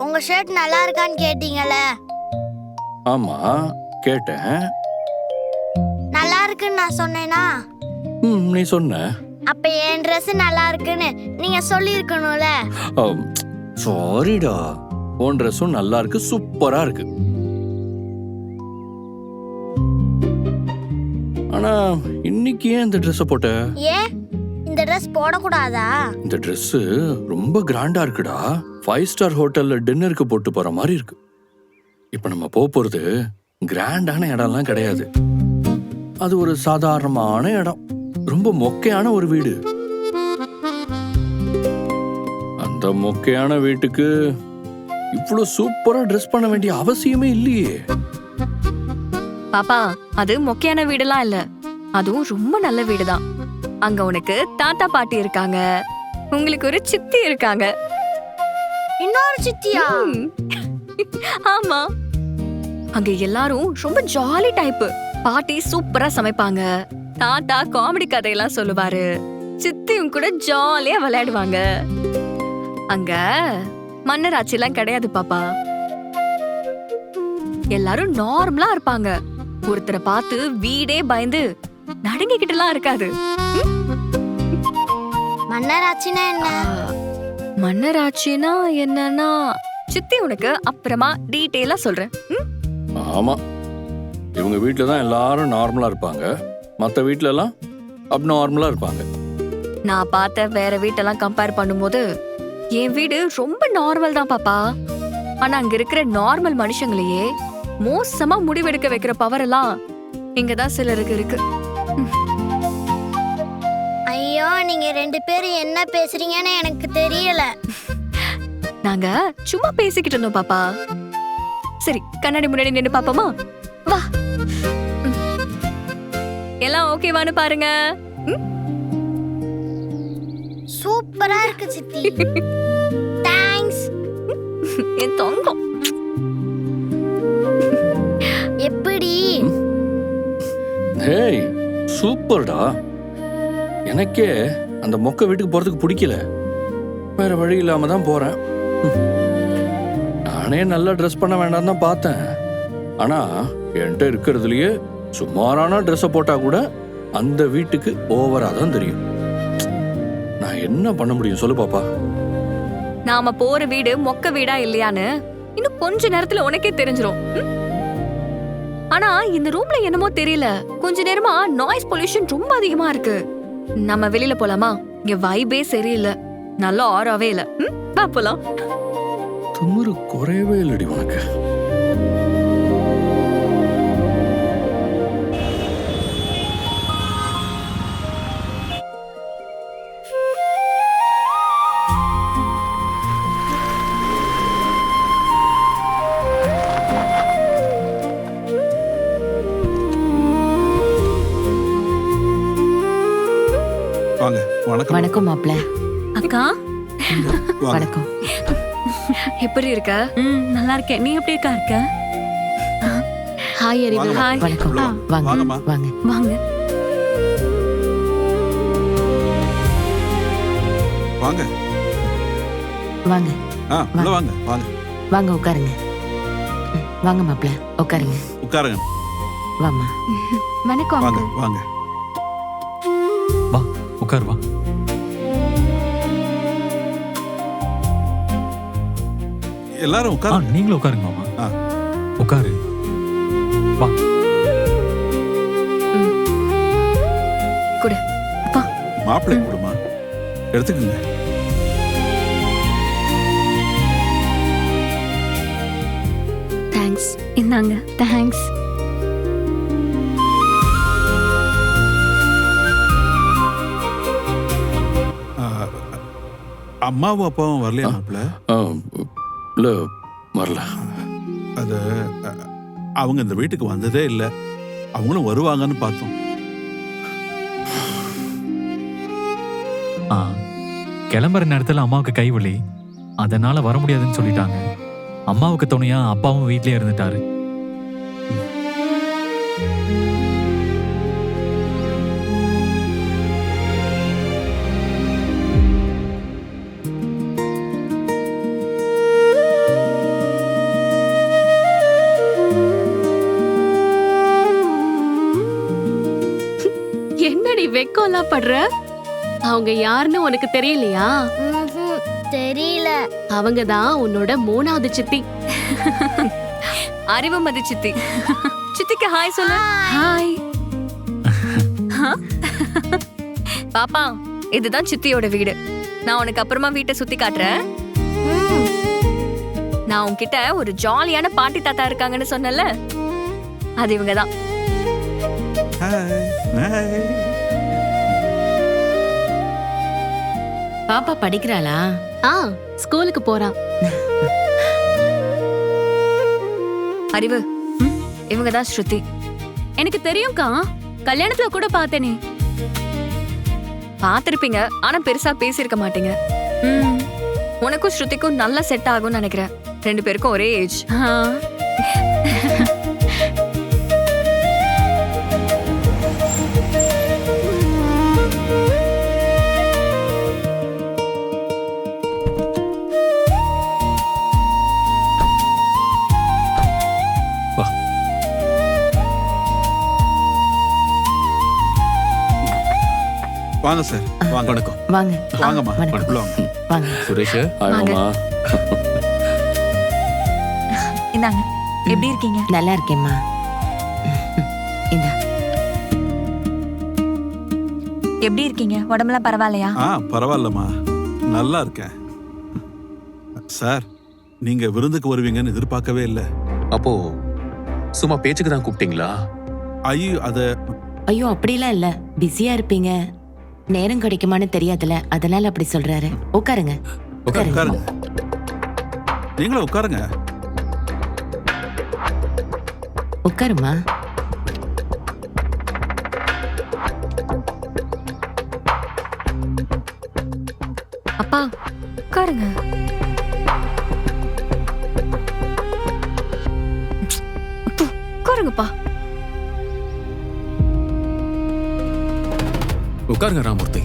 உங்க ஷர்ட் நல்லா இருக்கான்னு கேட்டீங்கல்ல? ஆமா கேட்டேன். நல்லா இருக்குன்னு நான் சொன்னேனா? நீ சொன்ன. அப்ப என் ட்ரெஸ் நல்லா இருக்குன்னு நீங்க சொல்லியிருக்கணும்ல. சாரிடா, உன் ட்ரெஸ்ஸும் நல்லா இருக்கு, சூப்பரா இருக்கு. ஆனா இன்னைக்கு ஏன் இந்த ட்ரெஸ் போட்ட? ஏன் இந்த ட்ரெஸ் போடக்கூடாதா? இந்த ட்ரெஸ் ரொம்ப கிராண்டா இருக்குடா. 5 ஸ்டார் ஹோட்டல்ல டின்னருக்கு போட்டு போற மாதிரி இருக்கு. இப்ப நம்ம போறது கிராண்டான இடம்லாம் கிடையாது. அது ஒரு சாதாரணமான இடம், ரொம்ப மொக்கையான ஒரு வீடு. அந்த மொக்கையான வீட்டுக்கு இவ்வளவு சூப்பரா ட்ரெஸ் பண்ண வேண்டிய அவசியமே இல்லையே. பாப்பா, அது மொக்கையான வீடுலாம் இல்ல, அதுவும் ரொம்ப நல்ல வீடுதான். அங்க உனக்கு தாத்தா பாட்டி இருக்காங்க, உங்களுக்கு ஒரு சித்தி இருக்காங்க. இன்னொரு சித்தியா? ஆமா, அங்க எல்லாரும் ரொம்ப ஜாலி டைப். பாட்டி சூப்பரா சமைப்பாங்க, தாத்தா காமெடி கதையெல்லாம் சொல்லுவாரு, சித்தியும் கூட ஜாலியா விளையாடுவாங்க. அங்க மன்னராட்சி எல்லாம் கிடையாது பாப்பா. எல்லாரும் நார்மலா இருப்பாங்க. ஒருத்தரை பார்த்து வீடே பயந்து நடுங்கிக்கிட்டுலாம் இருக்காது. மன்னராட்சினா என்ன? மன்னராட்சினா என்னன்னா சித்தி உனக்கு அப்புறமா டீடைலா சொல்றேன். ஆமா, இவங்க வீட்டுல தான் எல்லாரும் நார்மலா இருப்பாங்க, மத்த வீட்டுல எல்லாம் அப்நார்மலா இருப்பாங்க. நான் பார்த்த வேற வீட்டெல்லாம் கம்பேர் பண்ணும்போது என் வீடு ரொம்ப நார்மல் தான் பாப்பா. ஆனா அங்க இருக்கிற நார்மல் மனுஷங்களையே மோசமா முடிவெடுக்க வைக்கிற பவர் எல்லாம் இங்கதான் சிலருக்கு இருக்கு. ஐயோ, நீங்க 2 பேரும் என்ன பேசுறீங்கன்னு எனக்கு தெரியல. நாங்க சும்மா பேசிக்கிட்டு இருந்தோம் பாப்பா. சரி, கண்ணாடி முன்னாடி நின்னு பாப்போமா? வா. எல்லாம் ஓகேவான்னு பாருங்க. சூப்பரா இருக்கு சித்தி. தேங்க்ஸ். என் தங்கம். எப்படி? ஹேய், சூப்பர்டா. எனக்கே அந்த மொக்க வீட்டுக்கு போறதுக்கு பிடிக்கல, வேற வழி இல்லாம தான் போறேன். நானே நல்லா ட்ரெஸ் பண்ண வேண்டாம் தான் பார்த்தேன். ஆனா என்கிட்ட இருக்கிறதுலயே சுமாரான ட்ரெஸ்ஸை போட்டா கூட அந்த வீட்டுக்கு ஓவரா தான் தெரியும். நான் என்ன பண்ண முடியும் சொல்லு பாப்பா? நாம போற வீடு மொக்க வீடா இல்லையான்னு இன்னும் கொஞ்ச நேரத்துல உனக்கே தெரிஞ்சிரும். ஆனா இந்த ரூம்ல என்னமோ தெரியல, கொஞ்ச நேரமா நாய்ஸ் பொல்யூஷன் ரொம்ப அதிகமா இருக்கு. நம்ம வெளியில போலாமா? இங்க வைபே சரியில்லை, நல்ல ஆராவே இல்ல. வா போலாம். திமிரு குறையவே இல்லடி உனக்கு. வாங்க. வணக்கம். வணக்கம் மாப்ள. அக்கா வாங்க. வணக்கம். எப்படி இருக்க? நல்லா இருக்கேன். நீ எப்படி இருக்க? ஹாய் அறிவு. வாங்கம்மா. வணக்கம். உள்ள வாங்க வாங்கம்மா. வாங்க வாங்க. வாங்க. வாங்க உள்ள வாங்க. வாங்க. வாங்க உட்காருங்க. வாங்க மாப்ள உட்காருங்க. உட்காருங்க. வாமா. வணக்கம் வாங்க. uncle. வாங்க. வா உட்கார் வா. எல்லாரும் உட்காருங்க. நீங்களும் உட்காருங்க மாமா. ஆ. உட்காரு. வா. குடு. மாப்பிள்ளை கொடுமா, எடுத்துக்கங்க. தேங்க்ஸ். இந்தாங்க. தேங்க்ஸ். அம்மாவும் அப்பாவும் வரலையா மாப்பிள்ள? இல்ல, வரல. அது அவங்க இந்த வீட்டுக்கு வந்ததே இல்லை, அவங்களும் வருவாங்கன்னு பார்த்தோம். கிளம்புற நேரத்துல அம்மாவுக்கு கைவலி, அதனால வர முடியாதுன்னு சொல்லிட்டாங்க. அம்மாவுக்கு துணையா அப்பாவும் வீட்லயே இருந்துட்டாரு. பொறாமலாம் படுற? அவங்க யாருன்னு உனக்கு தெரியலையா? ம்ஹும், தெரியல. அவங்க தான் உன்னோட 3வது சித்தி. அறிவுமதி சித்தி. சித்திக்கு ஹாய் சொல்லு. ஹாய். பாப்பா, இதுதான் சித்தியோட வீடு. நான் உனக்கு அப்புறமா வீட்டை சுத்தி காட்டுறேன். நான் உன்கிட்ட ஒரு ஜாலியான பாட்டி தாத்தா இருக்காங்கன்னு சொன்னல, அது இவங்கதான். பாப்பா படிக்கிறாளா? ஸ்கூலுக்கு போறான். அறிவு, இவங்கதான் ஸ்ருதி. எனக்கு தெரியும்க்கா, கல்யாணத்துல கூட பார்த்தேனே. பாத்திருப்பீங்க, ஆனா பெருசா பேசியிருக்க மாட்டீங்க. உனக்கும் ஸ்ருதிக்கும் நல்லா செட் ஆகும்னு நினைக்கிறேன். 2 பேருக்கும் ஒரே ஏஜ். வாங்க சார். வாங்க. வணக்கம். வாங்க. வாங்கம்மா. வணக்கம். உள்ள வாங்க. வாங்க. சுரேஷ், ஆமாம்மா. இந்தாங்க. எப்படி இருக்கீங்க? நல்லா இருக்கேம்மா. இந்தா. எப்படி இருக்கீங்க? உடம்புலாம் பரவாயில்லையா? பரவாயில்லம்மா, நல்லா இருக்கேன். சார், நீங்க விருந்துக்கு வருவீங்கன்னு எதிர்பார்க்கவே இல்லை. அப்போ சும்மா பேச்சுக்கு தான் கூப்பிட்டீங்களா? ஐயோ அப்படிலாம் இல்ல, பிஸியா இருப்பீங்க, நேரம் கிடைக்குமான்னு தெரியாதுல, அதனால அப்படி சொல்றாரு. உட்காருங்க. உட்காருங்க. நீங்களும் உட்காருங்க. உட்காருமா. அப்பா உட்காருங்க. உட்காருங்கப்பா. உட்காருங்க ராமூர்த்தி.